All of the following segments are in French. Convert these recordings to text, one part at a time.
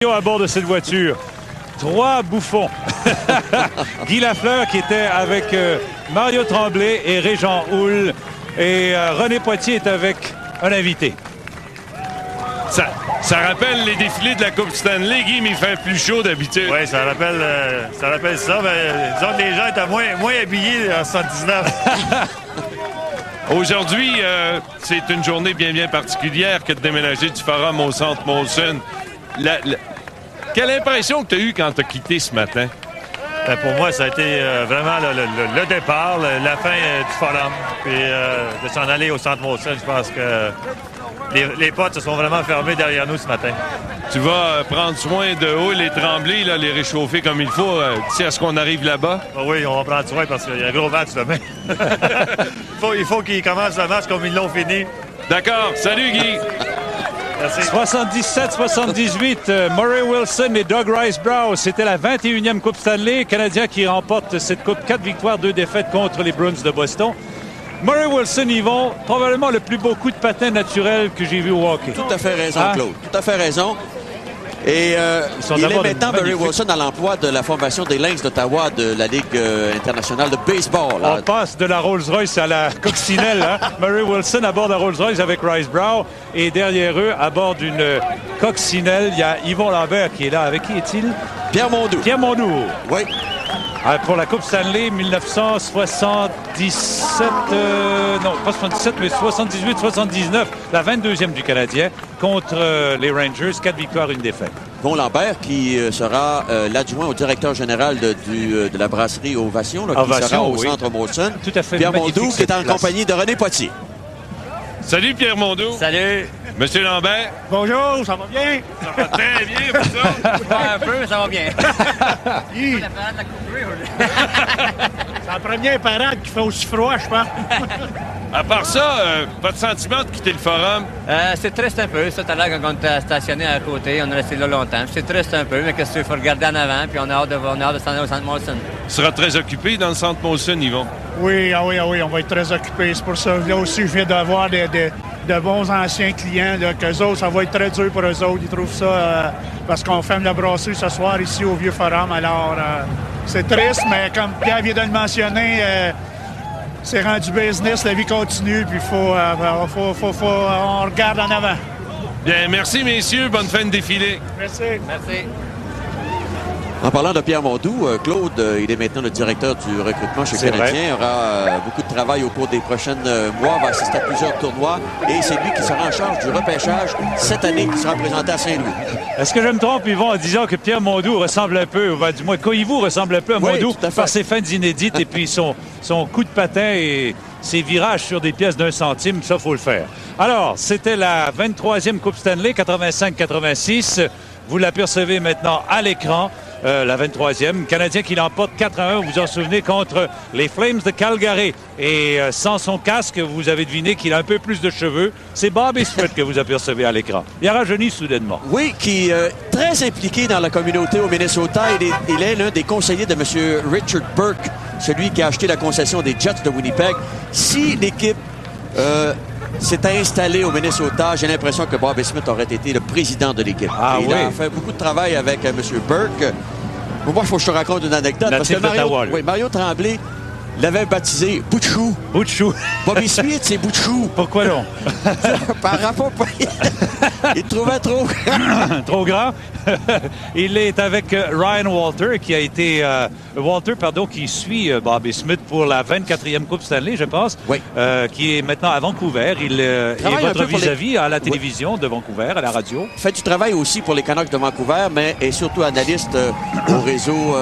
À bord de cette voiture, 3 bouffons. Guy Lafleur qui était avec Mario Tremblay et Régent Houle. Et René Poitier est avec un invité. Ça rappelle les défilés de la Coupe Stanley, Guy, mais il fait plus chaud d'habitude. Oui, ça rappelle ça. Mais disons que les gens étaient moins habillés en 79. Aujourd'hui, c'est une journée bien particulière que de déménager du Forum au Centre Molson. Quelle impression que tu as eue quand tu as quitté ce matin? Ben, pour moi, ça a été vraiment le départ, la fin du Forum. Puis de s'en aller au Centre Molson, je pense que les portes se sont vraiment fermées derrière nous ce matin. Tu vas prendre soin de Houle et Tremblay, là, les réchauffer comme il faut, d'ici à ce qu'on arrive là-bas? Oui, on va prendre soin parce qu'il y a un gros match demain. il faut qu'ils commencent le match comme ils l'ont fini. D'accord. Salut, Guy. 77-78, Murray Wilson et Doug Rice-Brown. C'était la 21e Coupe Stanley. Canadien qui remporte cette Coupe. 4 victoires, 2 défaites contre les Bruins de Boston. Murray Wilson, Yvon, probablement le plus beau coup de patin naturel que j'ai vu au hockey. Tout à fait raison, Claude. Tout à fait raison. Et il est maintenant, Murray Wilson, à l'emploi de la formation des Lynx d'Ottawa de la Ligue internationale de baseball. On passe de la Rolls-Royce à la coccinelle. Murray Wilson à bord de la Rolls-Royce avec Rice-Brown. Et derrière eux, à bord d'une coccinelle, il y a Yvon Lambert qui est là. Avec qui est-il? Pierre Mondoux. Pierre Mondoux. Oui. Pour la Coupe Stanley 1977, non pas 77 mais 78-79, la 22e du Canadien contre les Rangers, 4 victoires, 1 défaite. Yvon Lambert qui sera l'adjoint au directeur général de la brasserie Ovation, qui sera au Centre Molson. Tout à fait. Pierre Mondoux qui est en compagnie de René Poitier. Salut Pierre Mondoux. Salut. Monsieur Lambert. Bonjour, ça va bien? Ça va très bien, vous ça? Un peu, mais ça va bien. C'est la première parade qui fait aussi froid, je pense. À part ça, votre sentiment de quitter le Forum? C'est triste un peu. Ça, tout à l'heure, quand on était stationné à côté, on est resté là longtemps. C'est triste un peu, mais qu'est-ce qu'il faut regarder en avant, puis on a hâte de s'en aller au Centre Molson. Tu seras très occupé dans le Centre Molson, Yvon? Oui, on va être très occupés. C'est pour ça. Là aussi, je viens d'avoir de bons anciens clients. Qu'eux autres, ça va être très dur pour eux autres. Ils trouvent ça parce qu'on ferme la brasserie ce soir ici au Vieux Forum. Alors, c'est triste, mais comme Pierre vient de le mentionner, c'est rendu business, la vie continue, puis on regarde en avant. Bien, merci messieurs, bonne fin de défilé. Merci. Merci. En parlant de Pierre Mondoux, Claude, il est maintenant le directeur du recrutement chez Canadien. Il aura beaucoup de travail au cours des prochains mois, va assister à plusieurs tournois et c'est lui qui sera en charge du repêchage cette année qui sera présenté à Saint-Louis. Est-ce que je me trompe, Yvon, en disant que Pierre Mondoux ressemble un peu, du moins Koivu ressemble un peu à Mondoux par ses feintes inédites et puis son coup de patin et ses virages sur des pièces d'1 centime, ça, faut le faire. Alors, c'était la 23e Coupe Stanley, 85-86. Vous l'apercevez maintenant à l'écran. La 23e. Canadien qui l'emporte 4-1, vous vous en souvenez, contre les Flames de Calgary. Et sans son casque, vous avez deviné qu'il a un peu plus de cheveux. C'est Bobby Smith que vous apercevez à l'écran. Il a rajeuni soudainement. Oui, qui est très impliqué dans la communauté au Minnesota. Il est l'un des conseillers de M. Richard Burke, celui qui a acheté la concession des Jets de Winnipeg. Si l'équipe s'est installé au Minnesota, j'ai l'impression que Bobby Smith aurait été le président de l'équipe. Il a fait beaucoup de travail avec M. Burke. Moi, il faut que je te raconte une anecdote. Parce que Mario Tremblay l'avait baptisé Boutchou. Boutchou. Bobby Smith, c'est Boutchou. Pourquoi non? Par rapport... il trouvait trop... trop grand. Il est avec Ryan Walter, qui a été... qui suit Bobby Smith pour la 24e Coupe Stanley, je pense, qui est maintenant à Vancouver. Il est votre vis-à-vis à la télévision de Vancouver, à la radio. Il fait du travail aussi pour les Canucks de Vancouver, mais est surtout analyste au réseau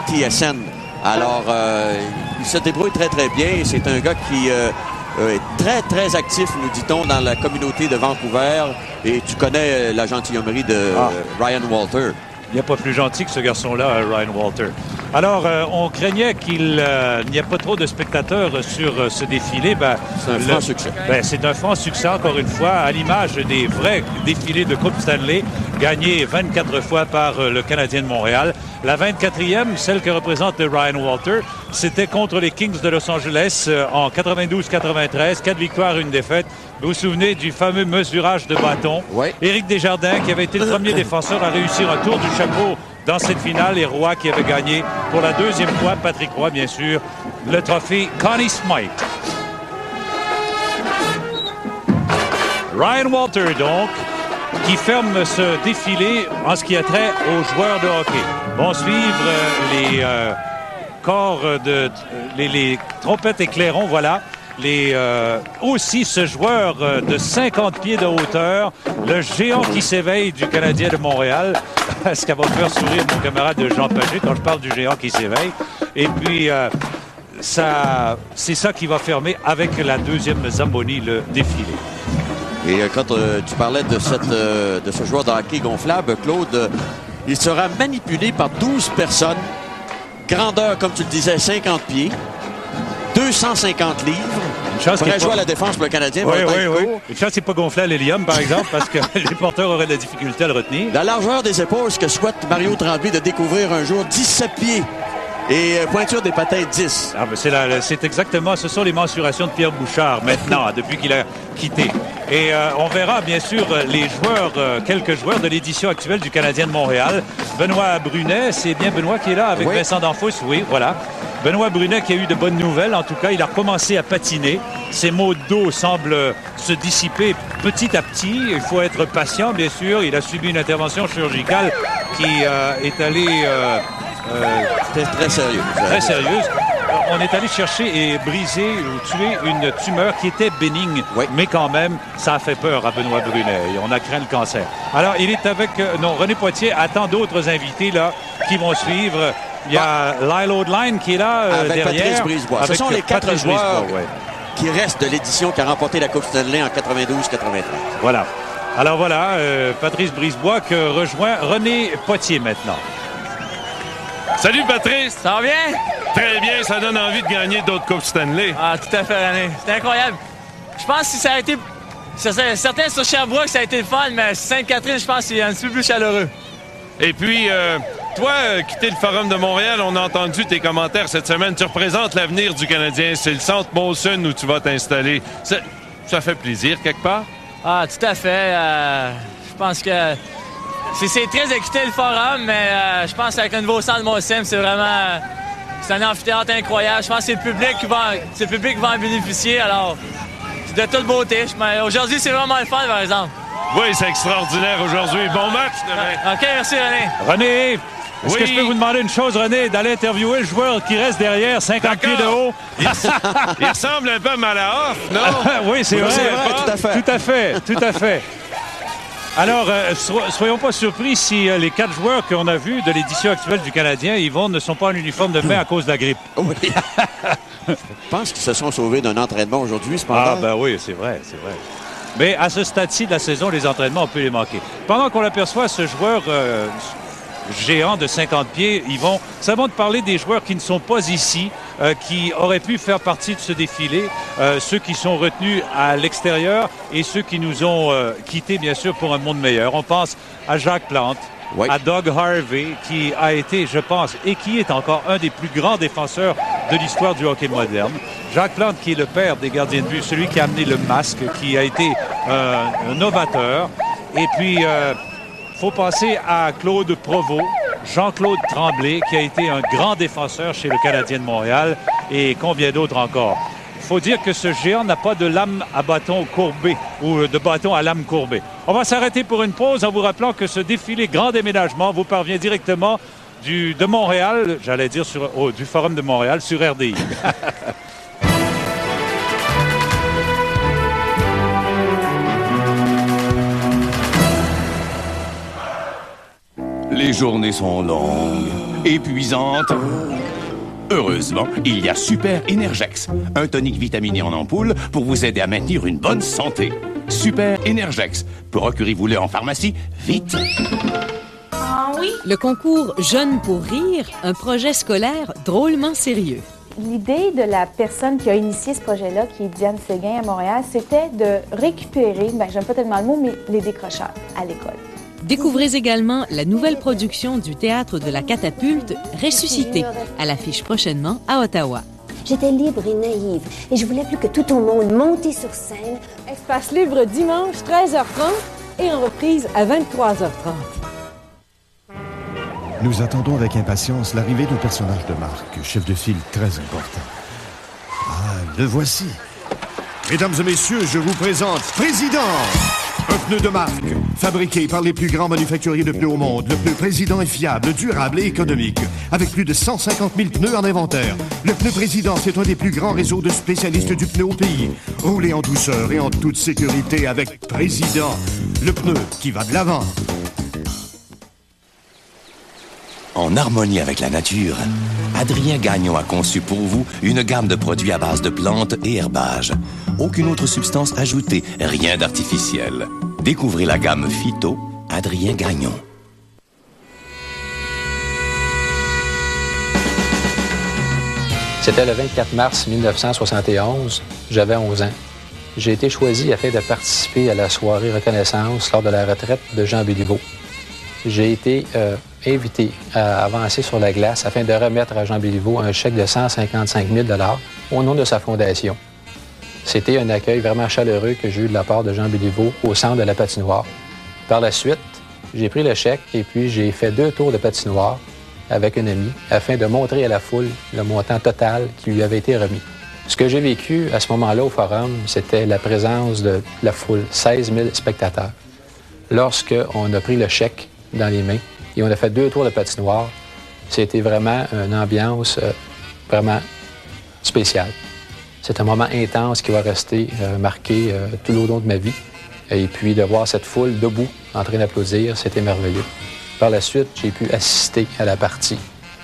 TSN. Alors, il se débrouille très, très bien. C'est un gars qui est très, très actif, nous dit-on, dans la communauté de Vancouver. Et tu connais la gentilhommerie de Ryan Walter. Il n'y a pas plus gentil que ce garçon-là, Ryan Walter. Alors, on craignait qu'il n'y ait pas trop de spectateurs sur ce défilé. C'est un franc succès. C'est un franc succès, encore une fois, à l'image des vrais défilés de Coupe Stanley, gagnés 24 fois par le Canadien de Montréal. La 24e, celle que représente Ryan Walter, c'était contre les Kings de Los Angeles en 92-93. 4 victoires, 1 défaite. Vous vous souvenez du fameux mesurage de bâton? Ouais. Éric Desjardins, qui avait été le premier défenseur à réussir un tour du chapeau dans cette finale, et Roy qui avait gagné pour la deuxième fois, Patrick Roy, bien sûr, le trophée Connie Smythe. Ryan Walter, donc, qui ferme ce défilé en ce qui a trait aux joueurs de hockey. Vont suivre les corps les trompettes et clairons, voilà. Aussi ce joueur de 50 pieds de hauteur, le géant qui s'éveille du Canadien de Montréal. Ce qu'elle va faire sourire mon camarade Jean Paget quand je parle du géant qui s'éveille. Et puis, c'est ça qui va fermer avec la deuxième Zamboni, le défilé. Et quand tu parlais de ce joueur de hockey gonflable, Claude, il sera manipulé par 12 personnes. Grandeur, comme tu le disais, 50 pieds. 250 livres. Une chance pourrait jouer à la défense pour le Canadien. Oui. Une chance qu'il n'est pas gonflé à l'hélium, par exemple, parce que les porteurs auraient de la difficulté à le retenir. La largeur des épaules, ce que souhaite Mario Tremblay de découvrir un jour, 17 pieds. Et pointure des patins, 10. Ah, c'est exactement, ce sont les mensurations de Pierre Bouchard maintenant, depuis qu'il a quitté. Et on verra bien sûr les joueurs, quelques joueurs de l'édition actuelle du Canadien de Montréal. Benoît Brunet, c'est bien Benoît qui est là avec Vincent Danfous, oui, voilà. Benoît Brunet qui a eu de bonnes nouvelles, en tout cas, il a recommencé à patiner. Ses maux de dos semblent se dissiper petit à petit. Il faut être patient, bien sûr. Il a subi une intervention chirurgicale qui est allée... C'était très sérieux. Très sérieuse. On est allé chercher et briser ou tuer une tumeur qui était bénigne. Oui. Mais quand même, ça a fait peur à Benoît Brunet. Et on a craint le cancer. Alors, il est avec... René Poitier attend d'autres invités là qui vont suivre. Il y a Lyle O'Dline qui est là avec derrière. Patrice Brisebois. Ce sont les 4 joueurs qui restent de l'édition qui a remporté la Coupe Stanley en 92-93. Voilà. Alors voilà, Patrice Brisebois qui rejoint René Poitier maintenant. Salut Patrice! Ça va bien? Très bien, ça donne envie de gagner d'autres Coupes Stanley. Ah, tout à fait, René. C'est incroyable. Je pense que si ça a été... Certains sur Sherbrooke, ça a été le fun, mais Sainte-Catherine, je pense que c'est un petit peu plus chaleureux. Et puis, toi, quitter le Forum de Montréal, on a entendu tes commentaires cette semaine. Tu représentes l'avenir du Canadien. C'est le centre Molson où tu vas t'installer. Ça fait plaisir, quelque part? Ah, tout à fait. Je pense que... C'est très de quitter le Forum, mais je pense qu'avec le nouveau centre Molson, c'est vraiment... c'est un amphithéâtre incroyable. Je pense que c'est le public qui va en bénéficier. Alors, c'est de toute beauté. Aujourd'hui, c'est vraiment le fun, par exemple. Oui, c'est extraordinaire aujourd'hui. Bon match demain. OK, merci, René. René, est-ce que je peux vous demander une chose, René, d'aller interviewer le joueur qui reste derrière, 50 pieds de haut? Il ressemble un peu à Malahoff, non? Oui, c'est vrai. Tout à fait. Tout à fait. Alors, soyons pas surpris si les 4 joueurs qu'on a vus de l'édition actuelle du Canadien, Yvon, ne sont pas en uniforme de bain à cause de la grippe. Oui. Je pense qu'ils se sont sauvés d'un entraînement aujourd'hui, cependant. Ah, ben oui, c'est vrai. Mais à ce stade-ci de la saison, les entraînements, on peut les manquer. Pendant qu'on aperçoit ce joueur géant de 50 pieds, Yvon, ça va te parler des joueurs qui ne sont pas ici, qui auraient pu faire partie de ce défilé, ceux qui sont retenus à l'extérieur et ceux qui nous ont quittés, bien sûr, pour un monde meilleur. On pense à Jacques Plante, à Doug Harvey, qui a été, je pense, et qui est encore un des plus grands défenseurs de l'histoire du hockey moderne. Jacques Plante, qui est le père des gardiens de but, celui qui a amené le masque, qui a été un novateur. Et puis, faut penser à Claude Provost, Jean-Claude Tremblay, qui a été un grand défenseur chez le Canadien de Montréal, et combien d'autres encore. Il faut dire que ce géant n'a pas de lame à bâton courbé ou de bâton à lame courbée. On va s'arrêter pour une pause en vous rappelant que ce défilé grand déménagement vous parvient directement de Montréal, j'allais dire du Forum de Montréal sur RDI. Les journées sont longues, épuisantes. Heureusement, il y a Super Energex, un tonique vitaminé en ampoule pour vous aider à maintenir une bonne santé. Super Energex, procurez-vous-le en pharmacie, vite! Ah oui? Le concours Jeunes pour rire, un projet scolaire drôlement sérieux. L'idée de la personne qui a initié ce projet-là, qui est Diane Séguin à Montréal, c'était de récupérer, j'aime pas tellement le mot, mais les décrocheurs à l'école. Découvrez également la nouvelle production du Théâtre de la Catapulte, Ressuscité, à l'affiche prochainement à Ottawa. J'étais libre et naïve et je voulais plus que tout au monde monter sur scène. Espace libre dimanche 13h30 et en reprise à 23h30. Nous attendons avec impatience l'arrivée d'un personnage de marque, chef de file très important. Ah, le voici. Mesdames et messieurs, je vous présente Président! Un pneu de marque, fabriqué par les plus grands manufacturiers de pneus au monde. Le pneu Président est fiable, durable et économique, avec plus de 150 000 pneus en inventaire. Le pneu Président, c'est un des plus grands réseaux de spécialistes du pneu au pays. Roulez en douceur et en toute sécurité avec Président, le pneu qui va de l'avant. En harmonie avec la nature, Adrien Gagnon a conçu pour vous une gamme de produits à base de plantes et herbages. Aucune autre substance ajoutée, rien d'artificiel. Découvrez la gamme Phyto, Adrien Gagnon. C'était le 24 mars 1971. J'avais 11 ans. J'ai été choisi afin de participer à la soirée reconnaissance lors de la retraite de Jean Béliveau. J'ai été invité à avancer sur la glace afin de remettre à Jean Béliveau un chèque de 155 000 $ au nom de sa fondation. C'était un accueil vraiment chaleureux que j'ai eu de la part de Jean Béliveau au centre de la patinoire. Par la suite, j'ai pris le chèque et puis j'ai fait 2 tours de patinoire avec un ami afin de montrer à la foule le montant total qui lui avait été remis. Ce que j'ai vécu à ce moment-là au Forum, c'était la présence de la foule, 16 000 spectateurs. Lorsqu'on a pris le chèque dans les mains et on a fait 2 tours de patinoire, c'était vraiment une ambiance vraiment spéciale. C'est un moment intense qui va rester marqué tout le long de ma vie. Et puis de voir cette foule debout en train d'applaudir, c'était merveilleux. Par la suite, j'ai pu assister à la partie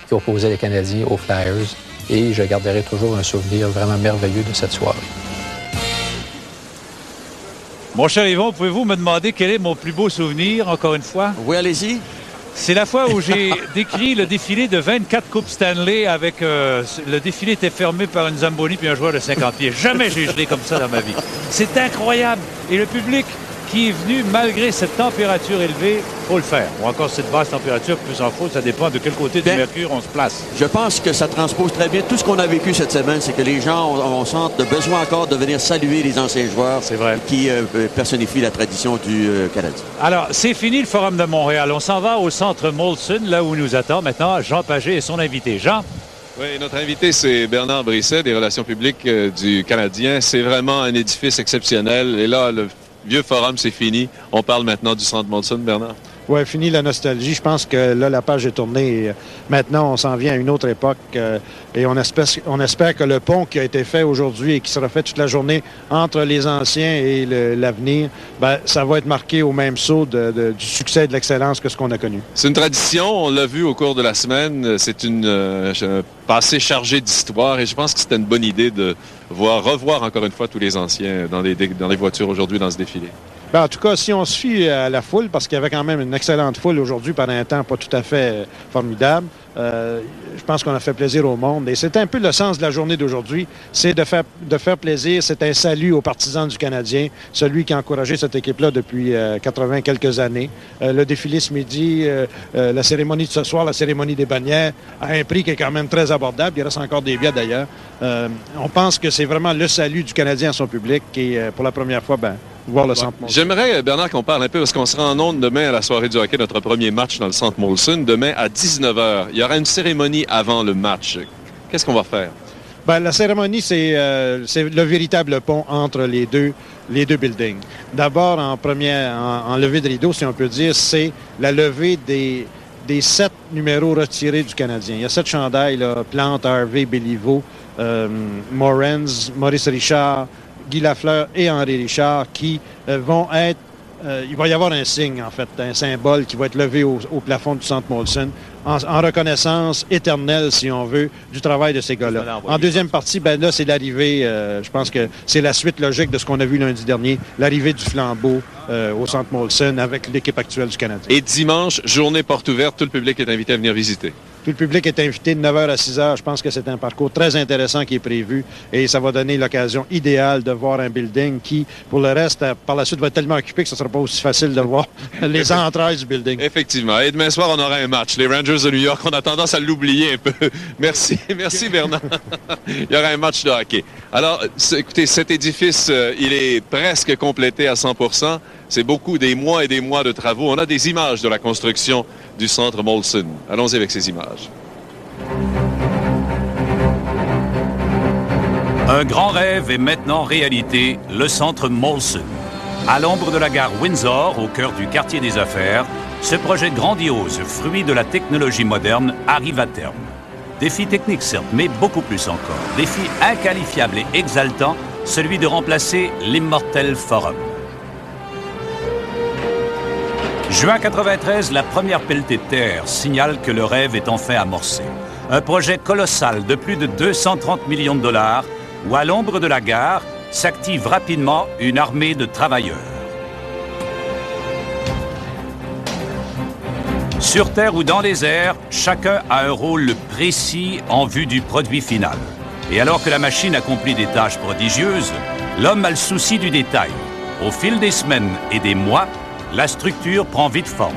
qui opposait les Canadiens aux Flyers et je garderai toujours un souvenir vraiment merveilleux de cette soirée. Mon cher Yvon, pouvez-vous me demander quel est mon plus beau souvenir, encore une fois? Oui, allez-y. C'est la fois où j'ai décrit le défilé de 24 Coupes Stanley avec... le défilé était fermé par une Zamboni puis un joueur de 50 pieds. Jamais j'ai gelé comme ça dans ma vie. C'est incroyable. Et le public qui est venu, malgré cette température élevée, faut le faire. Ou encore cette basse température, plus en faut, ça dépend de quel côté du mercure on se place. Je pense que ça transpose très bien tout ce qu'on a vécu cette semaine. C'est que les gens ont sent le besoin encore de venir saluer les anciens joueurs qui personnifient la tradition du Canadien. Alors, c'est fini le Forum de Montréal. On s'en va au centre Molson, là où nous attend maintenant Jean Pagé et son invité. Jean? Oui, notre invité, c'est Bernard Brisset, des Relations publiques du Canadien. C'est vraiment un édifice exceptionnel. Et là, le vieux Forum, c'est fini. On parle maintenant du centre Molson, Bernard. Oui, fini la nostalgie. Je pense que là, la page est tournée. Et maintenant, on s'en vient à une autre époque. Et on espère que le pont qui a été fait aujourd'hui et qui sera fait toute la journée entre les anciens et l'avenir, ça va être marqué au même saut du succès et de l'excellence que ce qu'on a connu. C'est une tradition. On l'a vu au cours de la semaine. C'est un passé chargé d'histoire. Et je pense que c'était une bonne idée de revoir encore une fois tous les anciens dans les voitures aujourd'hui dans ce défilé. En tout cas, si on se fie à la foule, parce qu'il y avait quand même une excellente foule aujourd'hui pendant un temps pas tout à fait formidable, je pense qu'on a fait plaisir au monde. Et c'est un peu le sens de la journée d'aujourd'hui, c'est de faire plaisir. C'est un salut aux partisans du Canadien, celui qui a encouragé cette équipe-là depuis 80 quelques années. Le défilé ce midi, la cérémonie de ce soir, la cérémonie des bannières, à un prix qui est quand même très abordable. Il reste encore des billets d'ailleurs. On pense que c'est vraiment le salut du Canadien à son public et pour la première fois, voir le centre Molson. J'aimerais, Bernard, qu'on parle un peu, parce qu'on sera en ondes demain à la soirée du hockey, notre premier match dans le centre Molson, demain à 19h. Il y aura une cérémonie avant le match. Qu'est-ce qu'on va faire? La cérémonie, c'est le véritable pont entre les deux buildings. D'abord, en levée de rideau, si on peut dire, c'est la levée des 7 numéros retirés du Canadien. Il y a 7 chandails, là, Plante, Harvey, Béliveau, Morenz, Maurice Richard, Guy Lafleur et Henri Richard qui vont être... il va y avoir un signe, en fait, un symbole qui va être levé au plafond du centre Molson en reconnaissance éternelle, si on veut, du travail de ces gars-là. En deuxième partie, là, c'est l'arrivée, je pense que c'est la suite logique de ce qu'on a vu lundi dernier, l'arrivée du flambeau au centre Molson avec l'équipe actuelle du Canadien. Et dimanche, journée porte ouverte, tout le public est invité à venir visiter. Tout le public est invité de 9h à 6h. Je pense que c'est un parcours très intéressant qui est prévu et ça va donner l'occasion idéale de voir un building qui, pour le reste, par la suite, va être tellement occupé que ce ne sera pas aussi facile de voir les entrailles du building. Effectivement. Et demain soir, on aura un match. Les Rangers Rangers de New York. On a tendance à l'oublier un peu. Merci Bernard. Il y aura un match de hockey. Alors, écoutez, cet édifice, il est presque complété à 100%. C'est beaucoup des mois et des mois de travaux. On a des images de la construction du centre Molson. Allons-y avec ces images. Un grand rêve est maintenant réalité, le centre Molson. À l'ombre de la gare Windsor, au cœur du quartier des affaires, ce projet grandiose, fruit de la technologie moderne, arrive à terme. Défi technique certes, mais beaucoup plus encore. Défi inqualifiable et exaltant, celui de remplacer l'immortel Forum. Juin 93, la première pelletée de terre signale que le rêve est enfin amorcé. Un projet colossal de plus de 230 millions de dollars, où à l'ombre de la gare s'active rapidement une armée de travailleurs. Sur terre ou dans les airs, chacun a un rôle précis en vue du produit final. Et alors que la machine accomplit des tâches prodigieuses, l'homme a le souci du détail. Au fil des semaines et des mois, la structure prend vite forme.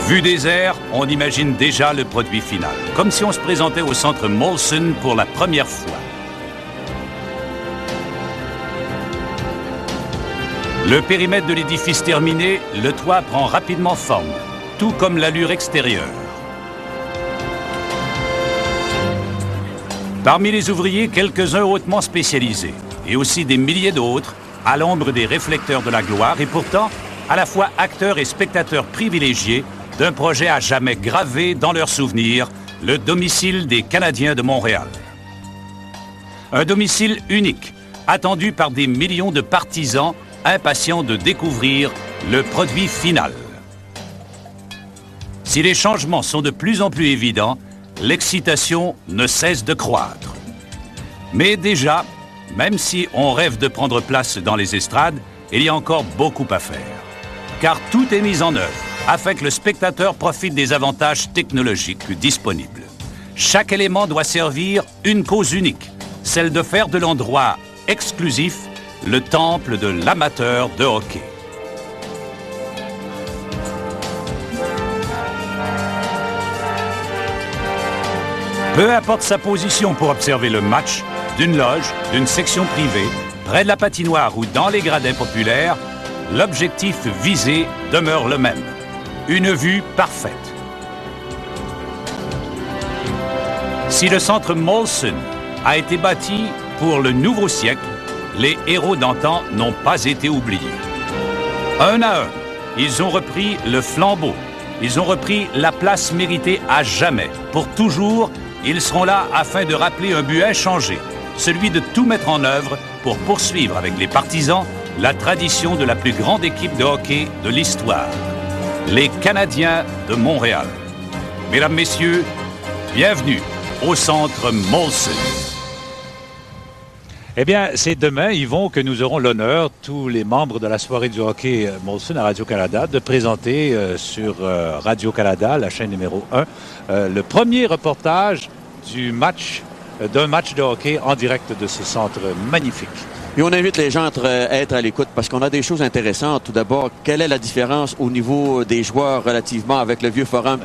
Vu des airs, on imagine déjà le produit final, comme si on se présentait au centre Molson pour la première fois. Le périmètre de l'édifice terminé, le toit prend rapidement forme, tout comme l'allure extérieure. Parmi les ouvriers, quelques-uns hautement spécialisés, et aussi des milliers d'autres, à l'ombre des réflecteurs de la gloire, et pourtant, à la fois acteurs et spectateurs privilégiés d'un projet à jamais gravé dans leurs souvenirs, le domicile des Canadiens de Montréal. Un domicile unique, attendu par des millions de partisans impatients de découvrir le produit final. Si les changements sont de plus en plus évidents, l'excitation ne cesse de croître. Mais déjà, même si on rêve de prendre place dans les estrades, il y a encore beaucoup à faire. Car tout est mis en œuvre afin que le spectateur profite des avantages technologiques disponibles. Chaque élément doit servir une cause unique, celle de faire de l'endroit exclusif le temple de l'amateur de hockey. Peu importe sa position pour observer le match, d'une loge, d'une section privée, près de la patinoire ou dans les gradins populaires, l'objectif visé demeure le même. Une vue parfaite. Si le centre Molson a été bâti pour le nouveau siècle, les héros d'antan n'ont pas été oubliés. Un à un, ils ont repris le flambeau. Ils ont repris la place méritée à jamais. Pour toujours, ils seront là afin de rappeler un but inchangé, celui de tout mettre en œuvre pour poursuivre avec les partisans la tradition de la plus grande équipe de hockey de l'histoire, les Canadiens de Montréal. Mesdames, Messieurs, bienvenue au centre Molson. Eh bien, c'est demain, Yvon, que nous aurons l'honneur, tous les membres de la soirée du hockey Molson à Radio-Canada, de présenter sur Radio-Canada, la chaîne numéro 1, le premier reportage d'un match de hockey en direct de ce centre magnifique. Et on invite les gens à être à l'écoute parce qu'on a des choses intéressantes. Tout d'abord, quelle est la différence au niveau des joueurs relativement avec le vieux Forum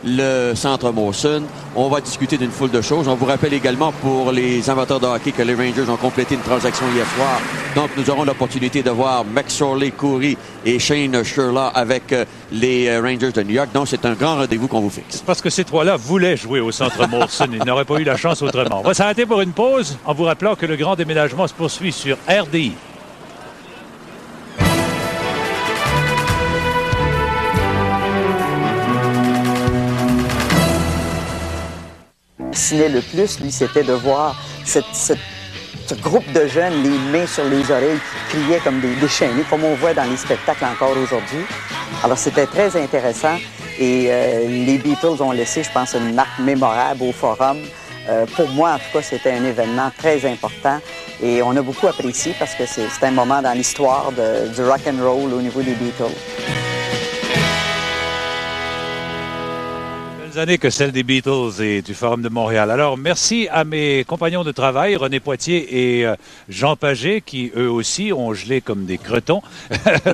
le centre Molson? On va discuter d'une foule de choses. On vous rappelle également pour les amateurs de hockey que les Rangers ont complété une transaction hier soir. Donc, nous aurons l'opportunité de voir McSorley, Coury et Shane Sherlock avec les Rangers de New York. Donc, c'est un grand rendez-vous qu'on vous fixe. Parce que ces trois-là voulaient jouer au centre Molson. Ils n'auraient pas eu la chance autrement. On va s'arrêter pour une pause en vous rappelant que le grand déménagement se poursuit sur RDI. Fascinait le plus, lui, c'était de voir ce groupe de jeunes, les mains sur les oreilles, qui criaient comme des déchaînés, comme on voit dans les spectacles encore aujourd'hui. Alors, c'était très intéressant et les Beatles ont laissé, je pense, une marque mémorable au Forum. Pour moi, en tout cas, c'était un événement très important et on a beaucoup apprécié parce que c'est un moment dans l'histoire du rock and roll au niveau des Beatles. meilleures années que celles des Beatles et du Forum de Montréal. Alors, merci à mes compagnons de travail, René Poitier et Jean Pagé, qui eux aussi ont gelé comme des cretons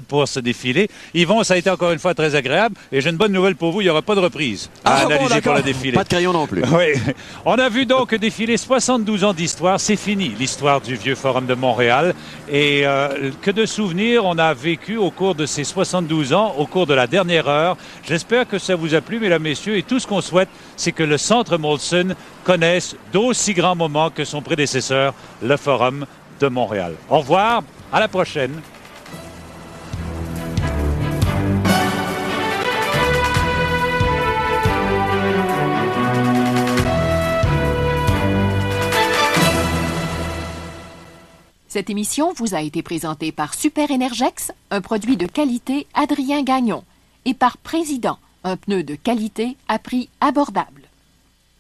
pour ce défilé. Yvon, ça a été encore une fois très agréable. Et j'ai une bonne nouvelle pour vous, il n'y aura pas de reprise à analyser pour le défilé. Pas de crayon non plus. Oui. On a vu donc défiler 72 ans d'histoire. C'est fini, l'histoire du vieux Forum de Montréal. Et que de souvenirs on a vécu au cours de ces 72 ans, au cours de la dernière heure. J'espère que ça vous a plu, mesdames, messieurs. Et tout ce qu'on souhaite, c'est que le Centre Molson connaisse d'aussi grands moments que son prédécesseur, le Forum de Montréal. Au revoir, à la prochaine. Cette émission vous a été présentée par Super Energex, un produit de qualité Adrien Gagnon, et par Président, un pneu de qualité à prix abordable.